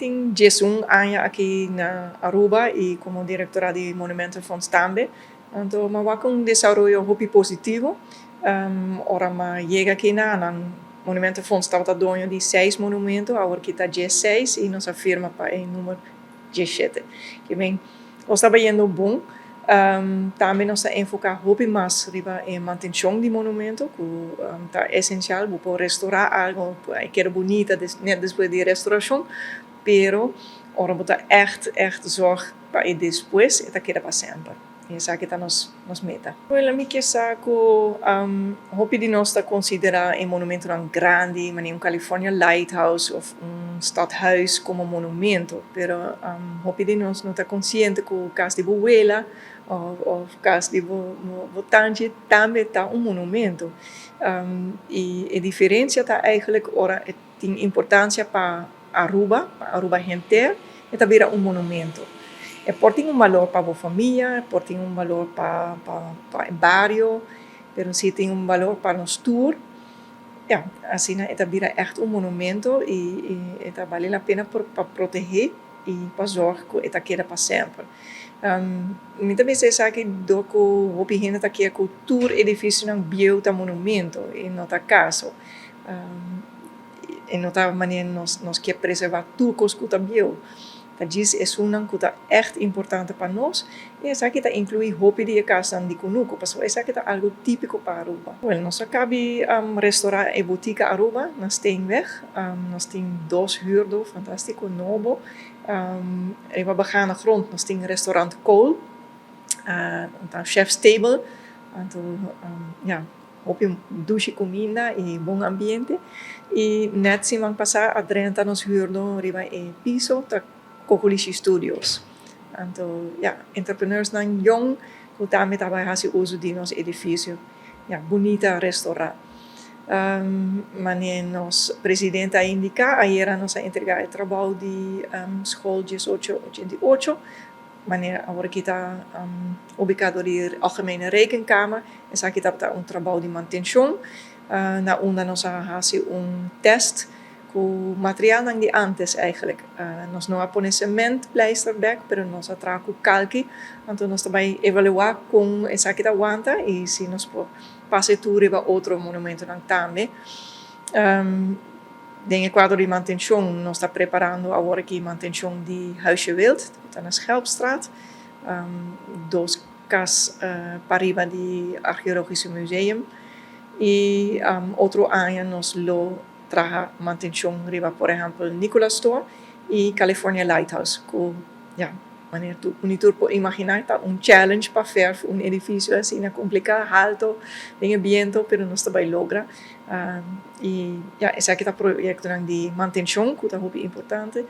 tem um ano aqui na Aruba e como diretora de Monumento Fonds também. Então, mas com um desenvolvimento muito positivo. Ora, mas chega aqui na Monumento Fonds estava dono de 6 monumentos, agora que está 16 e nos afirma para o número 17. Que bem, nós estava indo bom. Também nós enfocar muito mais em manutenção de monumento, que é essencial para restaurar algo que era bonita depois da restauração, pero ora botar echt zorg para depois e queda para sempre. E essa que está nos meta. Well, me que saco, hope de nós considerar um monumento tão grande, mas California Lighthouse ou stadhuis como monumento, pero hope de nós não está consciente que o caso de Buela ou caso de Botanje também está monumento. E a diferença está eigenlijk ora tem importância para Aruba inteira, e também monumento. Tem valor para a família, tem valor para o bairro, mas sim tem valor para nós tour. Ja, assim é vira echt monumento e vale a pena para proteger e para zorgar que это queda para sempre. Muitas vezes é que do que o gente está aqui com tour edifício não bio tá monumento e não tá caso. E não tá maneira nós quer preservar tudo que está bio. Isso é uma coisa echt importante para nós e essa que inclui hopi de casa de Kunuku, porque essa que é algo típico para Aruba. Well, nós acabamos restaurar a boutique Aruba na Steenweg. Nós temos 2 huurder, fantástico, novo. Even begane grond, nós temos restaurant Kool, chef's table, então, hopi douche comida e bom ambiente. E net semana passada, a 30 nos huurder riba e piso, Coculici Studios. Então, entrepreneurs não jong, que também fazem uso de nosso edifício. Bonita restaurar. Mas nosso presidente indica, ayer nos entregar o trabalho de school 1888, wanneer agora que está ubicado de Algemene Rekenkamer, en sa kita trabalho de manutenção, na onda nós fazemos test com material de antes eigenlijk. Nós não põe cement pleister back, pero nós trago com calque, então nós também evaluar com essa que aguanta e se nós passa tudo para outro monumento também. Em quadro de manutenção, nós está preparando agora aqui manutenção de Huisje Wild, que está na Schelpstraat, 2 casas para arriba de Arqueologische Museum e outro ano nós traga manutenção riba, por exemplo, Nicholas Store e California Lighthouse. Wanneer tu monitor pode imaginar, está challenge para fazer edifício assim, complicado, alto, tem viento, pero nós também logra. E esse aqui está projeto de manutenção, que é muito importante.